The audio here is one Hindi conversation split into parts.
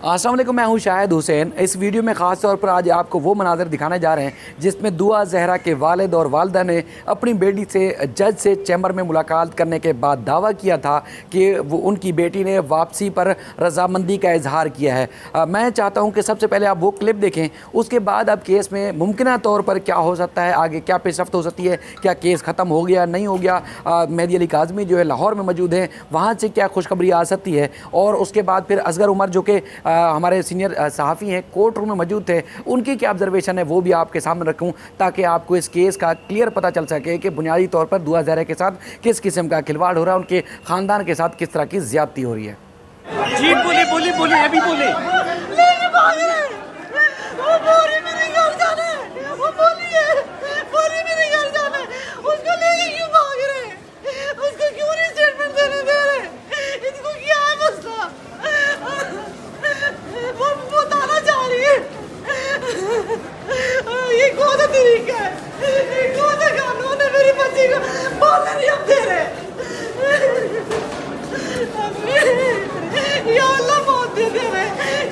अस्सलाम वालेकुम, मैं हूं शाहिद हुसैन। इस वीडियो में ख़ास तौर पर आज आपको वो मनाज़र दिखाने जा रहे हैं जिसमें दुआ ज़हरा के वालिद और वालदा ने अपनी बेटी से जज से चैम्बर में मुलाकात करने के बाद दावा किया था कि वो उनकी बेटी ने वापसी पर रजामंदी का इजहार किया है। मैं चाहता हूं कि सबसे पहले आप वो क्लिप देखें, उसके बाद अब केस में मुमकिन तौर पर क्या हो सकता है, आगे क्या पेशरफ्त हो सकती है, क्या केस ख़त्म हो गया नहीं हो गया, मेहदी अली काज़मी जो है लाहौर में मौजूद हैं, वहाँ से क्या खुशखबरी आ सकती है। और उसके बाद फिर असगर उमर जो कि हमारे सीनियर सहाफ़ी हैं, कोर्ट रूम में मौजूद थे, उनकी क्या ऑब्जर्वेशन है वो भी आपके सामने रखूं ताकि आपको इस केस का क्लियर पता चल सके कि बुनियादी तौर पर दुआ ज़हरा के साथ किस किस्म का खिलवाड़ हो रहा है, उनके ख़ानदान के साथ किस तरह की ज़्यादती हो रही है। जी बोले अभी बोले ये कौन सा तरीका है, ये कौन सा कानून है मेरी बच्ची को बोलने नहीं हम दे रहे। या अल्लाह मौत दे दे रहे,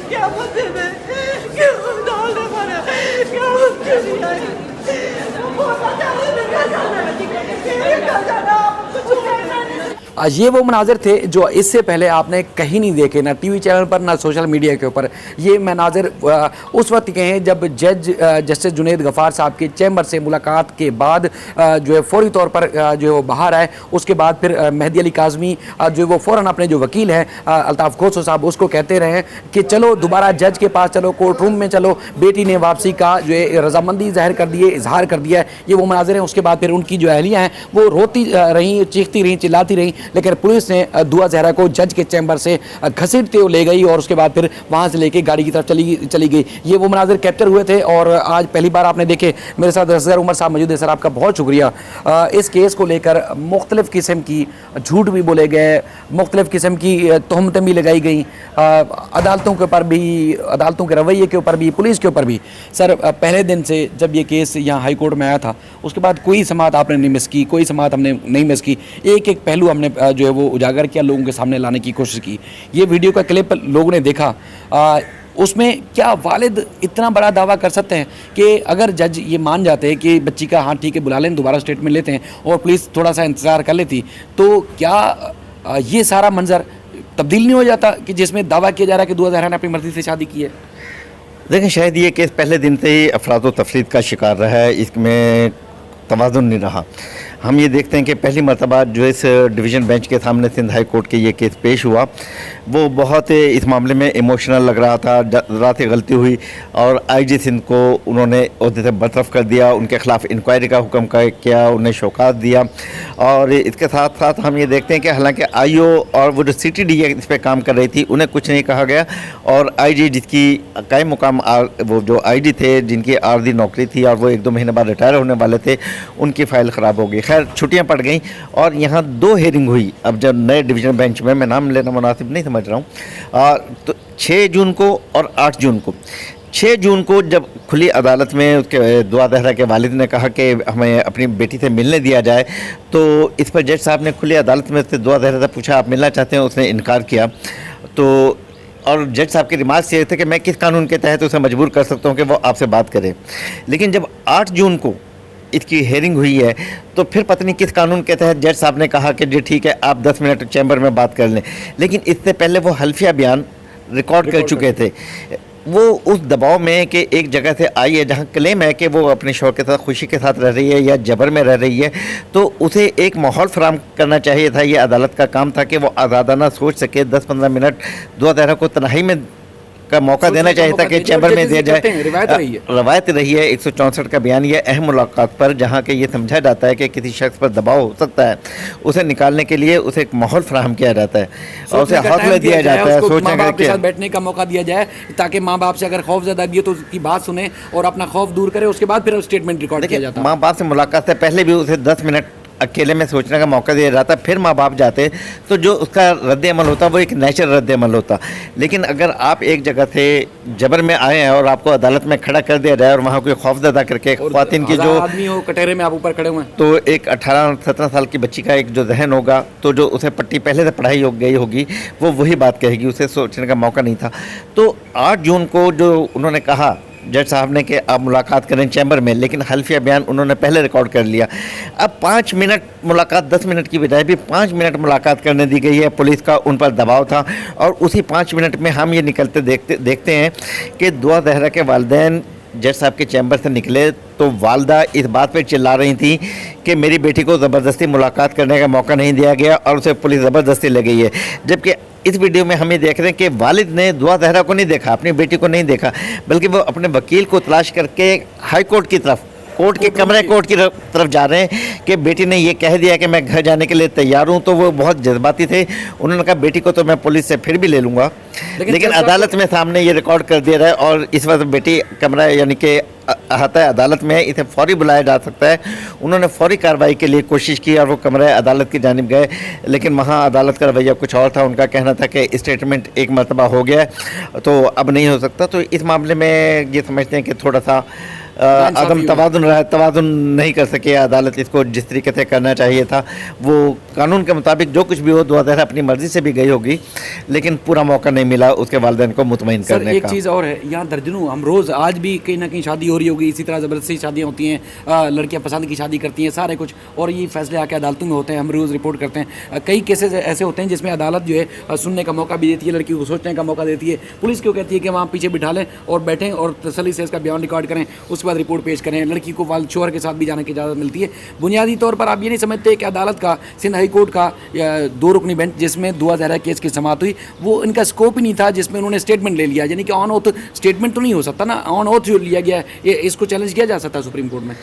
क्या मत दे दे, क्यों डालने पड़े, क्या मत क्यों नहीं आई, बोलना जाना ये वो मनाजिर थे जो इससे पहले आपने कहीं नहीं देखे, ना टीवी चैनल पर ना सोशल मीडिया के ऊपर। ये मनाजिर उस वक्त के हैं जब जज जस्टिस जुनैद गफ़ार साहब के चैम्बर से मुलाकात के बाद जो है फ़ौरी तौर पर जो है वो बाहर आए। उसके बाद फिर मेहदी अली काज़मी जो है वो फ़ौरन अपने जो वकील हैं अल्ताफ़ खोसो साहब उसको कहते रहे कि चलो दोबारा जज के पास चलो, कोर्ट रूम में चलो, बेटी ने वापसी का जो है रजामंदी ज़ाहिर कर दी है, इजहार कर दिया है। ये वो मनाजिर हैं। उसके बाद फिर उनकी जो अहलियाँ हैं वो रोती रहीं, चीखती रहीं, चिल्लाती रहीं, लेकिन पुलिस ने दुआ ज़हरा को जज के चैम्बर से घसीटते हुए ले गई और उसके बाद फिर वहाँ से लेके गाड़ी की तरफ चली गई। ये वो मनाजिर कैप्चर हुए थे और आज पहली बार आपने देखे। मेरे साथ असगर उमर साहब मौजूद है। सर, आपका बहुत शुक्रिया। इस केस को लेकर मुख्तलिफ़ किस्म की झूठ भी बोले गए, मुख्तलिफ़ किस्म की तहमतें भी लगाई गई, अदालतों के ऊपर भी, अदालतों के रवैये के ऊपर भी, पुलिस के ऊपर भी। सर, पहले दिन से जब ये केस यहाँ हाई कोर्ट में आया था उसके बाद कोई समाअत आपने नहीं मिस की, कोई समाअत हमने नहीं मिस की। एक एक पहलू हमने जो है वो उजागर किया, लोगों के सामने लाने की कोशिश की। ये वीडियो का क्लिप लोगों ने देखा, उसमें क्या वालिद इतना बड़ा दावा कर सकते हैं कि अगर जज ये मान जाते हैं कि बच्ची का हाँ ठीक है बुला लें, दोबारा स्टेटमेंट लेते हैं और पुलिस थोड़ा सा इंतज़ार कर लेती, तो क्या ये सारा मंजर तब्दील नहीं हो जाता कि जिसमें दावा किया जा रहा है कि दुआ ज़हरा ने अपनी मर्ज़ी से शादी की है? देखें, शायद ये केस पहले दिन से ही अफराद व तफरीद का शिकार रहा है, इसमें तवाज़ुन नहीं रहा। हम ये देखते हैं कि पहली मरतबा जो इस डिवीज़न बेंच के सामने सिंध हाई कोर्ट के ये केस पेश हुआ, वो बहुत इस मामले में इमोशनल लग रहा था। ज़रा सी गलती हुई और आईजी सिंध को उन्होंने ओहदे से बरतरफ कर दिया, उनके ख़िलाफ़ इंक्वायरी का हुक्म किया, उन्हें शौकात दिया। और इसके साथ साथ हम ये देखते हैं कि हालांकि आईओ और वो जो CTD इस पर काम कर रही थी उन्हें कुछ नहीं कहा गया, और IG जिसकी कायम मुकाम वो जो IG थे जिनकी आर्जी नौकरी थी और वो 1-2 महीने बाद रिटायर होने वाले थे, उनकी फ़ाइल ख़राब हो गई। खैर, छुट्टियां पड़ गई और यहाँ 2 हेयरिंग हुई। अब जब नए डिवीज़न बेंच में, मैं नाम लेना मुनासिब नहीं समझ रहा हूँ, तो 6 जून को और 8 जून को 6 जून को जब खुली अदालत में उसके दुआ ज़हरा के वालिद ने कहा कि हमें अपनी बेटी से मिलने दिया जाए, तो इस पर जज साहब ने खुली अदालत में से दुआ ज़हरा से पूछा आप मिलना चाहते हैं, उसने इनकार किया। तो और जज साहब के रिमार्क्स ये थे कि मैं किस कानून के तहत उसे मजबूर कर सकता हूँ कि वो आपसे बात करे। लेकिन जब 8 जून को इसकी हेयरिंग हुई है तो फिर पता नहीं किस कानून के तहत जज साहब ने कहा कि जी ठीक है आप 10 मिनट चैम्बर में बात कर लें। लेकिन इससे पहले वो हल्फिया बयान रिकॉर्ड कर चुके थे। वो उस दबाव में कि एक जगह से आई है जहाँ क्लेम है कि वो अपने शौहर के साथ खुशी के साथ रह रही है या जबर में रह रही है, तो उसे एक माहौल फराहम करना चाहिए था। ये अदालत का काम था कि वो आज़ादाना सोच सके। 10-15 मिनट दुआ ज़हरा को तन्हाई में का मौका देना चाहिए था कि चैम्बर में दिया जाए। रवायत रही है 164 का बयान ये अहम मुलाकात पर, जहाँ के ये समझा जाता है कि किसी शख्स पर दबाव हो सकता है, उसे निकालने के लिए उसे एक माहौल फराहम किया जाता है और उसे हौसला दिया जाता है, सोचने के साथ बैठने का मौका दिया जाए ताकि माँ बाप से अगर खौफ ज़्यादा भी है तो उसकी बात सुने और अपना खौफ दूर करे, उसके बाद फिर स्टेटमेंट रिकॉर्ड किया जाता है। माँ बाप से मुलाकात से पहले भी उसे 10 मिनट अकेले में सोचने का मौका दे रहा था, फिर माँ बाप जाते तो जो उसका रद्द अमल होता वो एक नेचुरल रद्द अमल होता। लेकिन अगर आप एक जगह से जबर में आए हैं और आपको अदालत में खड़ा कर दिया जाए और वहाँ कोई खौफजदा करके ख्वातीन की जो आदमी हो कटहरे में आप ऊपर खड़े हुए हैं, तो एक 18-17 साल की बच्ची का एक जो जहन होगा, तो जो उसे पट्टी पहले से पढ़ाई हो गई होगी वो वही बात कहेगी, उसे सोचने का मौका नहीं था। तो 8 जून को जो उन्होंने कहा जज साहब ने कि आप मुलाकात करें चैम्बर में, लेकिन हल्फिया बयान उन्होंने पहले रिकॉर्ड कर लिया। अब 5 मिनट मुलाकात 10 मिनट की बजाय भी 5 मिनट मुलाकात करने दी गई है। पुलिस का उन पर दबाव था और उसी 5 मिनट में हम ये निकलते देखते हैं कि दुआ जहरा के वालिदैन जज साहब के चैम्बर से निकले तो वालदा इस बात पे चिल्ला रही थी कि मेरी बेटी को ज़बरदस्ती मुलाकात करने का मौका नहीं दिया गया और उसे पुलिस ज़बरदस्ती ले गई है। जबकि इस वीडियो में हम ये देख रहे हैं कि वालिद ने दुआ जहरा को नहीं देखा, अपनी बेटी को नहीं देखा, बल्कि वो अपने वकील को तलाश करके हाई कोर्ट की तरफ, कोर्ट के कमरे कोर्ट की तरफ जा रहे हैं कि बेटी ने ये कह दिया कि मैं घर जाने के लिए तैयार हूं। तो वो बहुत जज्बाती थे, उन्होंने कहा बेटी को तो मैं पुलिस से फिर भी ले लूँगा, लेकिन अदालत में सामने ये रिकॉर्ड कर दिया रहा है और इस वक्त बेटी कमरा यानी कि अहाता अदालत में है, इसे फौरी बुलाया जा सकता है। उन्होंने फौरी कार्रवाई के लिए कोशिश की और वो कमरे अदालत की जानिब गए, लेकिन वहाँ अदालत का रवैया कुछ और था। उनका कहना था कि स्टेटमेंट एक मरतबा हो गया तो अब नहीं हो सकता। तो इस मामले में ये समझते हैं कि थोड़ा सा अदम तवाज़ुन नहीं कर सके अदालत। इसको जिस तरीके से करना चाहिए था वो कानून के मुताबिक जो कुछ भी हो, दुआ जहरा अपनी मर्ज़ी से भी गई होगी, लेकिन पूरा मौका नहीं मिला उसके वालिदैन को मुतमईन करने का। एक चीज़ और है, यहाँ दर्जनों हम रोज़ आज भी कहीं ना कहीं शादी हो रही होगी, इसी तरह ज़बरदस्ती शादियाँ होती हैं, लड़कियाँ पसंद की शादी करती हैं, सारे कुछ, और ये फैसले आके अदालतों में होते हैं, हम रोज़ रिपोर्ट करते हैं। कई केसेस ऐसे होते हैं जिसमें अदालत जो है सुनने का मौका भी देती है, लड़की को सोचने का मौका देती है। पुलिस क्यों कहती है कि वहाँ पीछे बिठा लें और बैठें और तसल्ली से इसका बयान रिकॉर्ड करें, उसके बाद रिपोर्ट पेश करें। लड़की को वाल शोहर के साथ भी जाने की इजाज़त मिलती है। बुनियादी तौर पर आप ये नहीं समझते कि अदालत का, सिंध हाई कोर्ट का 2 रुकनी बेंच जिसमें दुआ जहरा केस की समाअत हुई, वो इनका स्कोप ही नहीं था जिसमें उन्होंने स्टेटमेंट ले लिया। यानी कि ऑन ऑथ स्टेटमेंट तो नहीं हो सकता ना, ऑन ऑथ जो लिया गया है इसको चैलेंज किया जा सकता है सुप्रीम कोर्ट में।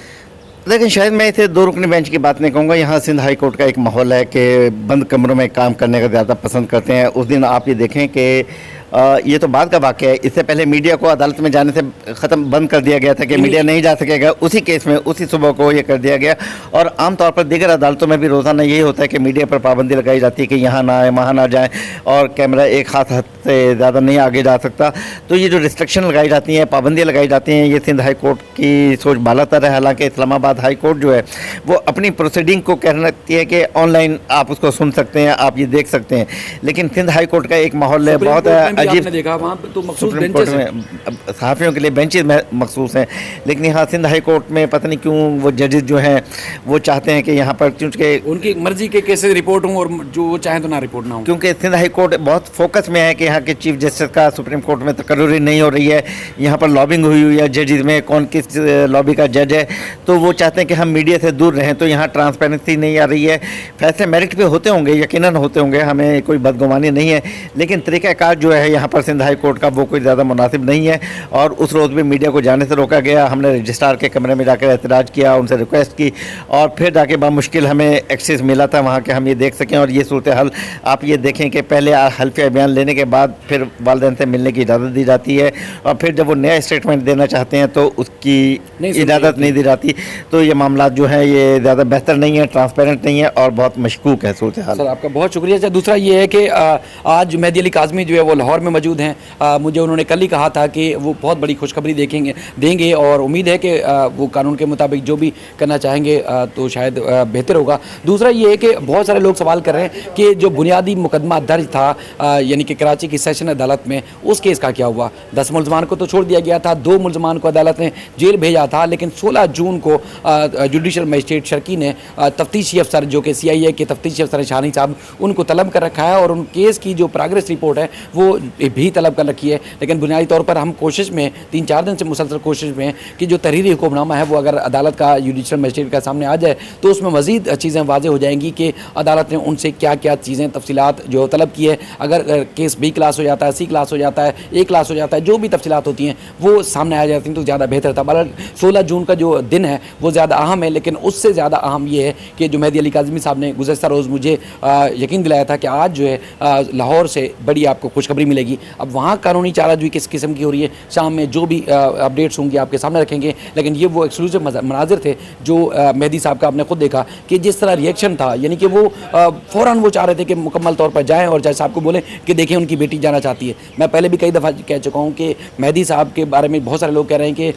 लेकिन शायद मैं इसे 2 रुकनी बेंच की बात नहीं कहूँगा। यहाँ सिंध हाई कोर्ट का एक माहौल है कि बंद कमरों में काम करने का ज़्यादा पसंद करते हैं। उस दिन आप ये देखें कि ये तो बाद का वाक़या है, इससे पहले मीडिया को अदालत में जाने से ख़त्म बंद कर दिया गया था कि मीडिया नहीं जा सकेगा। उसी केस में उसी सुबह को ये कर दिया गया। और आमतौर पर दीगर अदालतों में भी रोज़ाना यही होता है कि मीडिया पर पाबंदी लगाई जाती है कि यहाँ ना आए, वहाँ ना जाएँ, और कैमरा एक हाथ हद से ज़्यादा नहीं आगे जा सकता। तो ये जो रिस्ट्रिक्शन लगाई जाती हैं, पाबंदियाँ लगाई जाती हैं, ये सिंध हाई कोर्ट की सोच बालातर है। हालाँकि इस्लामाबाद हाई कोर्ट जो है वो अपनी प्रोसीडिंग को कहती है कि ऑनलाइन आप उसको सुन सकते हैं, आप ये देख सकते हैं, लेकिन सिंध हाई कोर्ट का एक माहौल है बहुत अजीब। देखा वहाँ पे तो मखसूस सुप्रीम कोर्ट में सहाफ़ियों के लिए बेंचेज मखसूस हैं, लेकिन यहाँ सिंध हाई कोर्ट में पता नहीं क्यों वो जजेस जो हैं वो चाहते हैं कि यहाँ पर, क्योंकि उनकी मर्जी के केसेस रिपोर्ट हों और जो वो चाहें तो ना रिपोर्ट ना हो, क्योंकि सिंध हाई कोर्ट बहुत फोकस में है कि यहाँ के चीफ जस्टिस का सुप्रीम कोर्ट में तकर्रुरी नहीं हो रही है। यहाँ पर लॉबिंग हुई हुई है जजेस में, कौन किस लॉबी का जज है, तो वो चाहते हैं कि हम मीडिया से दूर रहें। तो यहाँ ट्रांसपेरेंसी नहीं आ रही है। फैसले मेरिट पे होते होंगे, यकीनन होते होंगे, हमें कोई बदगुमानी नहीं है, लेकिन तरीक़ाकार जो है यहाँ पर सिंध हाई कोर्ट का वो कोई ज़्यादा मुनासिब नहीं है। और उस रोज़ भी मीडिया को जाने से रोका गया। हमने रजिस्ट्रार के कमरे में जाकर एतराज़ किया, उनसे रिक्वेस्ट की, और फिर जाके बामुश्किल हमें एक्सेस मिला था वहाँ के हम ये देख सकें। और ये सूरत हाल आप ये देखें कि पहले हल्फिया बयान लेने के बाद फिर वालिदैन से मिलने की इजाज़त दी जाती है, और फिर जब वो नया स्टेटमेंट देना चाहते हैं तो उसकी इजाज़त नहीं दी जाती। तो ये मामला जो है ये ज़्यादा बेहतर नहीं है, ट्रांसपेरेंट नहीं है और बहुत मशकूक है सूरत हाल। सर आपका बहुत शुक्रिया। अच्छा, दूसरा ये है कि आज मेहदी अली काज़मी जो है वो लाहौर में मौजूद हैं। मुझे उन्होंने कल ही कहा था कि वो बहुत बड़ी खुशखबरी देंगे और उम्मीद है कि वो कानून के मुताबिक जो भी करना चाहेंगे तो शायद बेहतर होगा। दूसरा ये है कि बहुत सारे लोग सवाल कर रहे हैं कि जो बुनियादी मुकदमा दर्ज था यानी कि कराची की सेशन अदालत में, उस केस का क्या हुआ। 10 मुलजमान को तो छोड़ दिया गया था, 2 मुलजमान को अदालत ने जेल भेजा था, लेकिन 16 जून को जुडिशल मजिस्ट्रेट शर्की ने तफ्तीशी अफसर जो कि CIA के तफ्तीशी अफसर शानी साहब, उनको तलब कर रखा है और उन केस की जो प्रोग्रेस रिपोर्ट है वो भी तलब कर रखी है। लेकिन बुनियादी तौर पर हम कोशिश में 3-4 दिन से मुसलसल कोशिश में कि जो तहरीरी हुक्मनामा है वो अगर अदालत का जुडिशल मजिस्ट्रेट का सामने आ जाए तो उसमें मज़ीद चीज़ें वाज़े हो जाएंगी कि अदालत ने उनसे क्या क्या चीज़ें तफसीलात जो तलब की है। अगर केस B क्लास हो जाता है, C क्लास हो जाता है, A क्लास हो जाता है, जो भी तफसीलात होती हैं वो सामने आ जाती हैं तो ज़्यादा बेहतर था। बहरहाल 16 जून का जो दिन है वो ज़्यादा अहम है, लेकिन उससे ज़्यादा अहम ये है कि जो मेहदी अली काज़मी साहब ने गुज़श्ता रोज़ मुझे यकीन दिलाया था कि आज जो है लाहौर से बड़ी आपको खुशखबरी मिलेगी। मिलेगी। अब वहाँ कानूनी चाराजोई किस किस्म की हो रही है, शाम में जो भी अपडेट्स होंगी आपके सामने रखेंगे। लेकिन ये वो एक्सक्लूसिव मनाजिर थे जो मेहदी साहब का आपने खुद देखा कि जिस तरह रिएक्शन था, यानी कि वो फ़ौरन वो चाह रहे थे कि मुकम्मल तौर पर जाएँ और जज साहब को बोलें कि देखिए उनकी बेटी जाना चाहती है। मैं पहले भी कई दफ़ा कह चुका हूँ कि मेहदी साहब के बारे में बहुत सारे लोग कह रहे हैं कि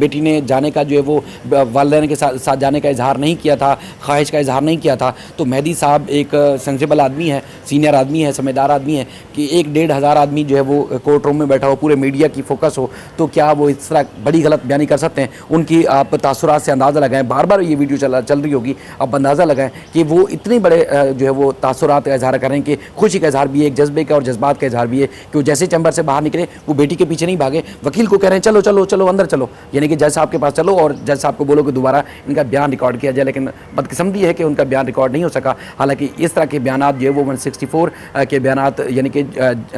बेटी ने जाने का जो है वो वालिदैन के साथ जाने का इजहार नहीं किया था, ख्वाहिश का इजहार नहीं किया था। तो मेहदी साहब एक सेंसिबल आदमी है, सीनियर आदमी है, समझदार आदमी है कि 1-1.5 आदमी जो है वो कोर्ट रूम में बैठा हो, पूरे मीडिया की फोकस हो, तो क्या वो इस तरह बड़ी गलत बयानी कर सकते हैं? उनकी आप तासुरात से अंदाज़ा लगाएं, बार बार ये वीडियो चल रही होगी, आप अंदाज़ा लगाएं कि वो इतने बड़े जो है वो तासुरात का इजहार करें कि खुशी का इजहार भी है, एक जज्बे का और जज्बात का इजहार भी है कि वो जैसे चैम्बर से बाहर निकले वो बेटी के पीछे नहीं भागे, वकील को कह रहे हैं चलो चलो चलो अंदर चलो, यानी कि जज साहब के पास चलो और जज साहब को बोलो कि दोबारा इनका बयान रिकॉर्ड किया जाए। लेकिन बदकिस्मती है कि उनका बयान रिकॉर्ड नहीं हो सका। हालांकि इस तरह के बयान जो है वो 164 के बयान यानी कि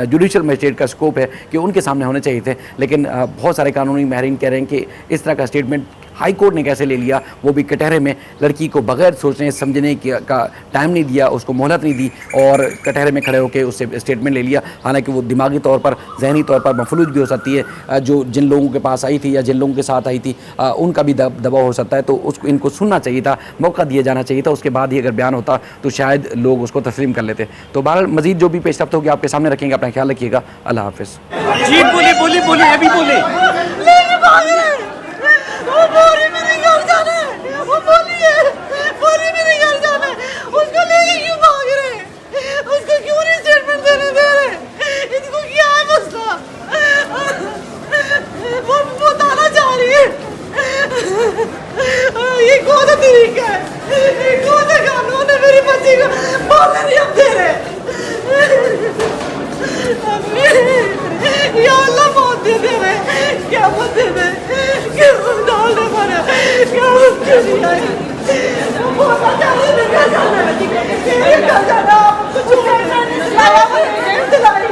जुडिशल मजिस्ट्रेट का स्कोप है कि उनके सामने होने चाहिए थे। लेकिन बहुत सारे कानूनी माहिरीन कह रहे हैं कि इस तरह का स्टेटमेंट हाई कोर्ट ने कैसे ले लिया, वो भी कटहरे में, लड़की को बगैर सोचने समझने का टाइम नहीं दिया, उसको मोहलत नहीं दी और कटहरे में खड़े होकर उससे स्टेटमेंट ले लिया। हालांकि वो दिमागी तौर पर, जहनी तौर पर मफलूज भी हो सकती है, जो जिन लोगों के पास आई थी या जिन लोगों के साथ आई थी उनका भी दबाव हो सकता है। तो उसको इनको सुनना चाहिए था, मौका दिया जाना चाहिए था, उसके बाद ही अगर बयान होता तो शायद लोग उसको तस्लीम कर लेते। तो बहरहाल मजीद जो भी पेशरफ्त होगी आपके सामने रखेंगे, अपना ख्याल रखिएगा। अल्लाह हाफिज़। जी बोले बोले बोले अभी बोले लेके भाग रहे, वो बोरी में नहीं घर जाना है, वो बोरी में नहीं घर जाना है, उसको लेके क्यों भाग रहे, उसको क्यों नहीं स्टेटमेंट देने दे रहे, इनको क्या है मसला, वो बताना चाह रही है। ये कौन सा तरीका है, ये कौन सा कानून है मेरी बच्ची को बोलने नहीं हम दे रहे। या अल्लाह मौत दे दे रहे, क्या मत दे दे, क्यों डाल दे मारे, क्या मुझे नहीं आई, वो बोलना चाह रहे थे क्या जाना है, क्या जाना, आप कुछ नहीं दिलाई